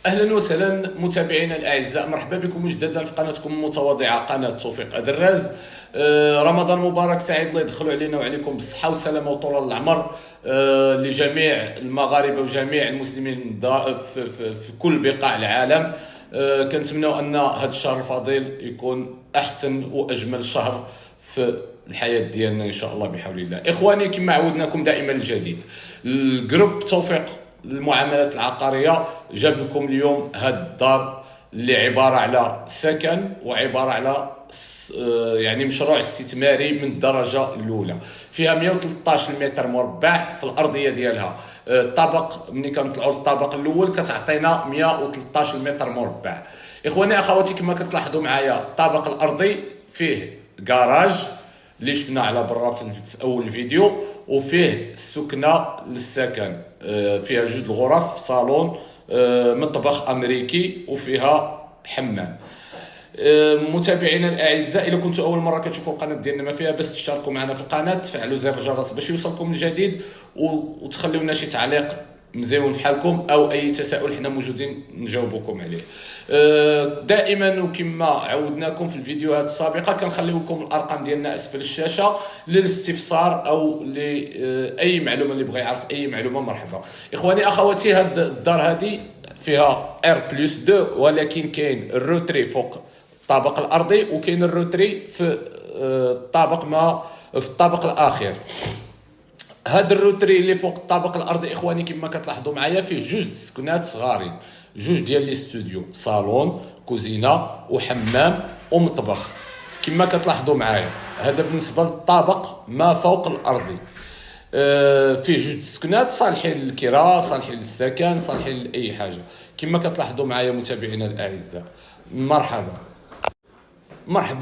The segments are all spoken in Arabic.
اهلا وسهلا متابعينا الاعزاء، مرحبا بكم مجددا في قناتكم المتواضعه قناه توفيق أدراز. رمضان مبارك سعيد، الله يدخلوا علينا وعليكم بالصحه والسلامه وطول العمر لجميع المغاربه وجميع المسلمين في كل بقاع العالم. كنتمنوا ان هذا الشهر الفضيل يكون احسن واجمل شهر في الحياه ديالنا ان شاء الله بحول الله. اخواني، كما عودناكم دائما الجديد، الجروب توفيق المعاملات العقاريه جاب لكم اليوم هذه الدار اللي عباره على سكن وعباره على يعني مشروع استثماري من الدرجه الاولى. فيها 113 متر مربع في الارضيه ديالها. الطابق ملي كنطلعوا للطابق الاول كتعطينا 113 متر مربع. اخواني اخواتي، كما كتلاحظوا معايا الطابق الارضي فيه كراج اللي شفنا على برا في اول الفيديو، وفيه السكنه للسكن. فيها جوج الغرف، صالون، مطبخ امريكي، وفيها حمام. متابعينا الاعزاء، اذا كنتوا اول مره كتشوفوا القناه ديالنا ما فيها بس تشتركوا معنا في القناه، تفعلوا زر الجرس باش يوصلكم الجديد، وتخليو لنا شي تعليق مزيون في حالكم او اي تساؤل حنا موجودين نجاوبكم عليه. دائما وكما عودناكم في الفيديوهات السابقه كنخليو لكم الارقام ديالنا اسفل الشاشه للاستفسار او لاي معلومه اللي بغى يعرف اي معلومه. مرحبا اخواني اخواتي، هاد الدار هذه فيها R+2، ولكن كاين الروتري فوق الطابق الارضي وكاين الروتري في الطابق الاخير. هاد الروتري اللي فوق الطابق الارضي اخواني كما كتلاحظوا معايا فيه جوج سكنات صغارين، جوج ديال لي ستوديو، صالون، كوزينه وحمام ومطبخ كما كتلاحظوا معايا. هذا بالنسبه للطابق ما فوق الارضي. فيه جوج سكنات صالحين للكراء، صالحين للسكن، صالحين لاي حاجه كما كتلاحظوا معايا متابعينا الاعزاء. مرحبا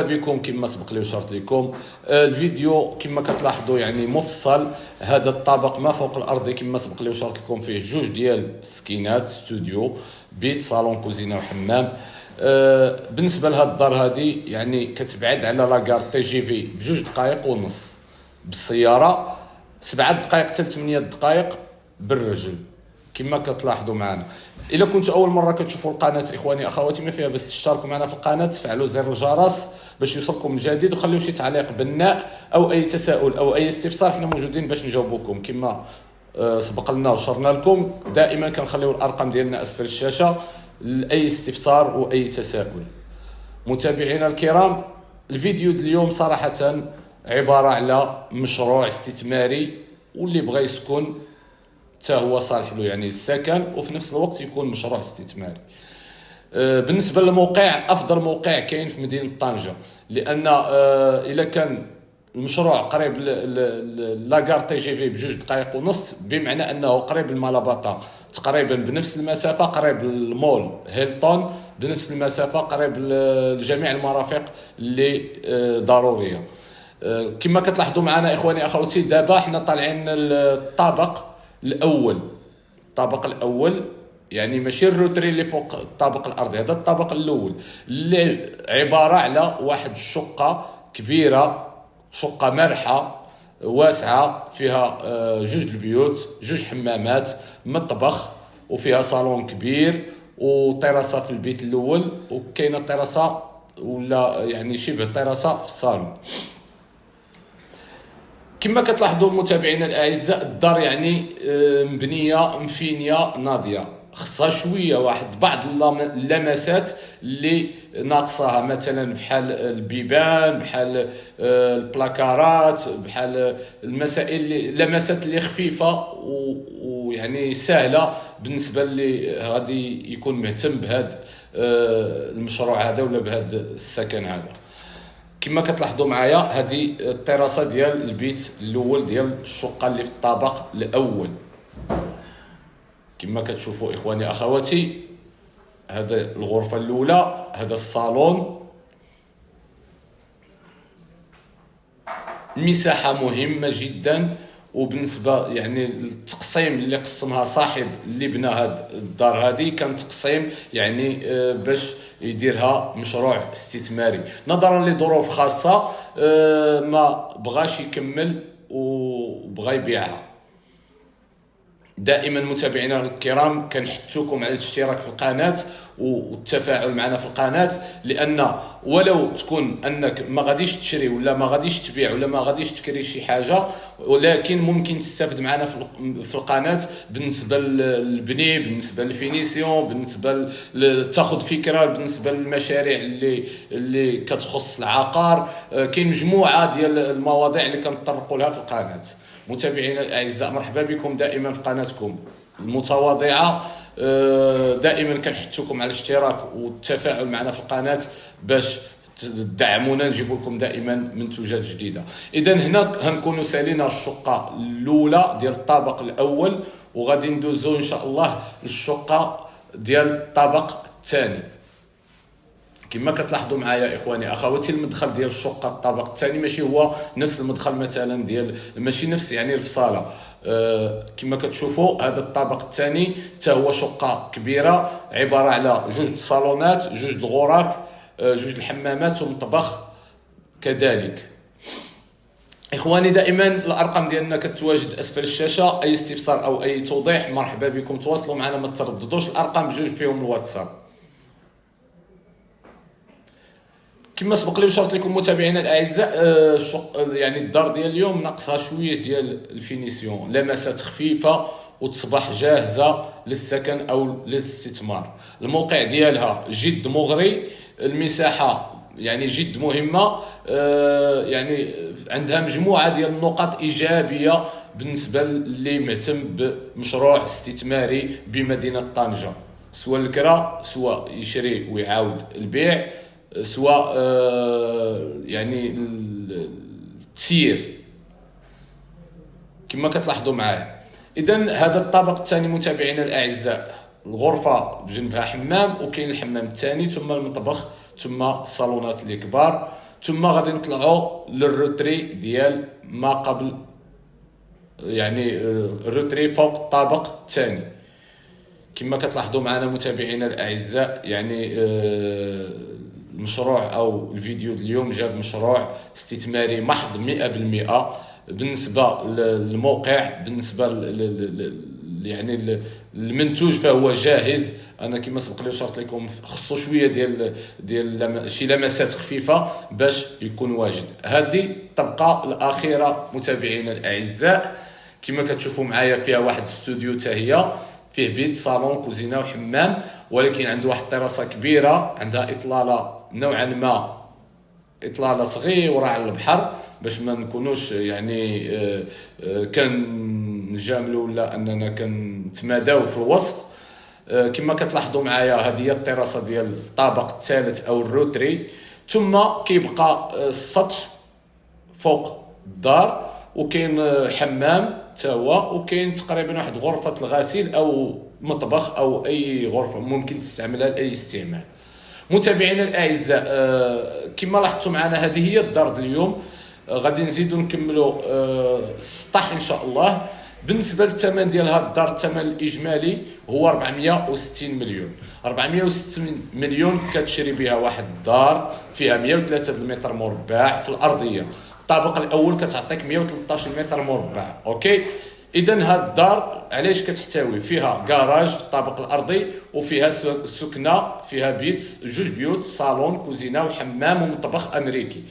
بكم. كما سبق لي وشرت لكم الفيديو كما كتلاحظوا يعني مفصل. هذا الطابق ما فوق الارض كما سبق لي وشرت لكم فيه جوج ديال السكينات، ستوديو، بيت، صالون، كوزينه وحمام. بالنسبه لهاد الدار هذه يعني كتبعد على لاكار تي جي في بجوج دقائق ونص بالسياره، 7 دقائق حتى 8 دقائق بالرجل كما كتلاحظوا معنا. الا كنتوا اول مره كتشوفوا القناه اخواني اخواتي ما فيها بس تشتركوا معنا في القناه، تفعلوا زر الجرس باش يوصلكم الجديد، وخليو شي تعليق بناء او اي تساؤل او اي استفسار، حنا موجودين باش نجاوبوكم. كما سبق لنا وشرنا لكم دائما كنخليو الارقام ديالنا اسفل الشاشه لاي استفسار واي تساؤل. متابعينا الكرام، الفيديو ديال اليوم صراحه عباره على مشروع استثماري، واللي بغى يسكن حتى هو صالح له يعني السكن، وفي نفس الوقت يكون مشروع استثماري. بالنسبه للموقع، افضل موقع كاين في مدينه طنجه، لان الا كان المشروع قريب لاكار تي جي في بجوج دقائق ونص، بمعنى انه قريب لمالاباطا تقريبا بنفس المسافه، قريب للمول هيلتون بنفس المسافه، قريب لجميع المرافق اللي ضروريه. كما كتلاحظوا معنا اخواني اخوتي، دابا حنا طالعين الطابق الاول، يعني ماشي الروتري اللي فوق الطابق الارضي، هذا الطابق الاول اللي عباره على واحد الشقه كبيره، شقه مرحه واسعه، فيها جوج البيوت، جوج حمامات، مطبخ، وفيها صالون كبير وطراسه في البيت الاول، وكاينه طراسه ولا يعني شبه طراسه في الصالون. كما كتلاحظوا متابعينا الاعزاء، الدار يعني مبنيه مفينيه ناضيه، خصها شويه واحد بعض اللمسات اللي ناقصاها، مثلا بحال البيبان، بحال البلاكارات، بحال المسائل اللمسات اللي خفيفه ويعني سهله بالنسبه اللي غادي يكون مهتم بهذا المشروع هذا ولا بهذا السكن هذا. كما كتلاحظوا معايا هذه التراسه ديال البيت الاول ديال الشقه اللي في الطابق الاول. كما كتشوفوا اخواني اخواتي، هذا الغرفه الاولى، هذا الصالون. المساحه مهمه جدا، وبالنسبه يعني التقسيم اللي قسمها صاحب اللي بنى هاد الدار هذه كان تقسيم يعني باش يديرها مشروع استثماري، نظرا لظروف خاصه ما بغاش يكمل وبغى يبيعها. دائما متابعينا الكرام كنحثوكم على الاشتراك في القناه والتفاعل معنا في القناه، لان ولو تكون انك ما غاديش تشري ولا ما غاديش تبيع ولا ما غاديش تكري شي حاجه، ولكن ممكن تستافد معنا في القناه بالنسبه للبني، بالنسبه للفينيسيون، بالنسبه تاخذ فكره بالنسبه للمشاريع اللي كتخص العقار. كاين مجموعه ديال المواضيع اللي كنطرقوا لها في القناه. متابعينا الاعزاء، مرحبا بكم دائما في قناتكم المتواضعه. دائما كنحثوكم على الاشتراك والتفاعل معنا في القناه باش تدعمونا، نجيب لكم دائما منتوجات جديده. اذا هنا غنكونوا سالينا الشقه الاولى ديال الطابق الاول، وغادي ندوزو ان شاء الله للشقه ديال الطابق الثاني. كما كتلاحظوا معايا اخواني اخواتي، المدخل ديال الشقه الطابق الثاني ماشي هو نفس المدخل مثلا ديال، ماشي نفس يعني الفصاله. كما كتشوفوا هذا الطابق الثاني حتى هو شقه كبيره، عباره على جوج صالونات، جوج الغرف، جوج الحمامات ومطبخ كذلك. اخواني دائما الارقام ديالنا كتواجد اسفل الشاشه، اي استفسار او اي توضيح مرحبا بكم، تواصلوا معنا ما ترددوش. الارقام بجوج فيهم الواتساب. كما سبق لي وشرت لكم متابعينا الاعزاء، يعني الدار ديال اليوم ناقصها شويه ديال الفينيسيون، لمسات خفيفه وتصبح جاهزه للسكن او للاستثمار. الموقع ديالها جد مغري، المساحه يعني جد مهمه، يعني عندها مجموعه ديال النقاط ايجابيه بالنسبه اللي مهتم بمشروع استثماري بمدينه طنجه، سواء الكرا سواء يشري ويعاود البيع، سواء يعني التسيير كما كتلاحظوا معايا. اذا هذا الطابق الثاني متابعينا الاعزاء، الغرفه بجنبها حمام، وكاين الحمام الثاني، ثم المطبخ، ثم الصالونات اللي كبار، ثم غادي نطلعوا للروتري ديال ما قبل، يعني الروتري فوق الطابق الثاني. كما كتلاحظوا معنا متابعينا الاعزاء، يعني المشروع او الفيديو اليوم جاب مشروع استثماري محض 100%. بالنسبه للموقع، بالنسبه يعني المنتوج فهو جاهز. انا كما سبق لي وشرت لكم خصو شويه ديال شي لمسات خفيفه باش يكون واجد. هذه الطبقه الاخيره متابعينا الاعزاء، كما كتشوفوا معايا فيها واحد استوديو حتى هي، فيه بيت صالون كوزينه وحمام، ولكن عنده واحد التراسه كبيره، عندها اطلاله نوعا ما اطلاله صغيره على البحر، باش ما نكونوش يعني كنجاملوا ولا اننا كنتماداو في الوصف. كما كتلاحظوا معايا هذه هي التراسه ديال الطابق الثالث او الروتري، ثم كيبقى السطح فوق الدار، وكاين حمام حتى هو، وكاين تقريبا واحد غرفه الغسيل او مطبخ او اي غرفه ممكن تستعملها لاي استعمال. متابعينا الاعزاء، كما لاحظتوا معنا هذه هي الدار اليوم. غادي نزيدوا نكملوا السطح ان شاء الله. بالنسبه للثمن ديال هذه الدار، الثمن الاجمالي هو 460 مليون. 460 مليون كتشري بها واحد الدار فيها 103 المتر مربع في الارضيه. الطابق الاول كتعطيك 113 متر مربع. اوكي، اذا هاد الدار علاش كتحتوي فيها كراج في الطابق الارضي، وفيها سكنه، فيها بيت، جوج بيوت، صالون كوزينه وحمام ومطبخ امريكي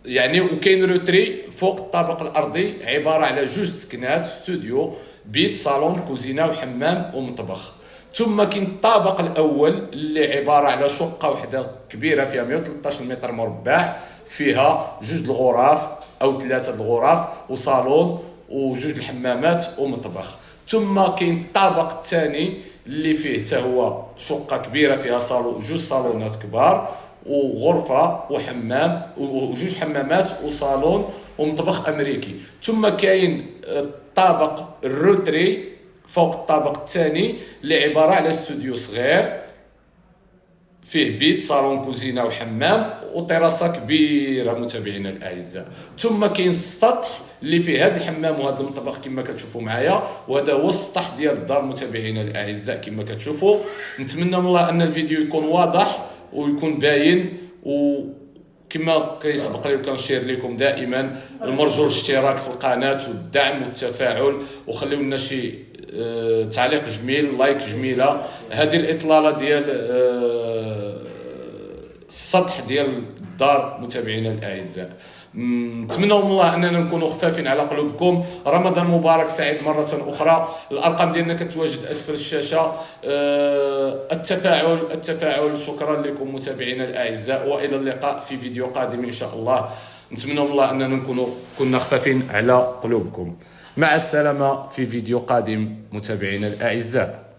يعني، وكاين روتري فوق الطابق الارضي عباره على جوج سكنات، استوديو، بيت، صالون كوزينه وحمام ومطبخ. ثم كاين الطابق الاول اللي عباره على شقه واحده كبيره فيها 113 متر مربع، فيها جوج الغرف او ثلاثه الغرف وصالون وجوج الحمامات ومطبخ. ثم كاين الطابق الثاني اللي فيه حتى هو شقه كبيره فيها صالون، جوج صالونات كبار وغرفه وحمام وجوج حمامات وصالون ومطبخ امريكي. ثم كاين الطابق الروتري فوق الطابق الثاني اللي عباره على استوديو صغير فيه بيت، صالون كوزينه وحمام وتراسه كبيره متابعينا الاعزاء. ثم كاين السطح اللي فيه هذا الحمام وهذا المطبخ كما كتشوفوا معايا، وهذا هو السطح ديال الدار متابعينا الاعزاء كما كتشوفوا. نتمنى من الله ان الفيديو يكون واضح ويكون باين، وكما كيسبق لي وكنشير لكم دائما المرجو الاشتراك في القناه والدعم والتفاعل، وخليو لنا شي تعليق جميل، لايك جميله. هذه الاطلاله ديال السطح ديال الدار متابعينا الاعزاء. نتمنى من الله اننا نكونوا خفافين على قلوبكم. رمضان مبارك سعيد مره اخرى. الارقام ديالنا كتواجد اسفل الشاشه. التفاعل شكرا لكم متابعينا الاعزاء، والى اللقاء في فيديو قادم ان شاء الله. نتمنى من الله اننا كنا خفافين على قلوبكم. مع السلامه في فيديو قادم متابعينا الاعزاء.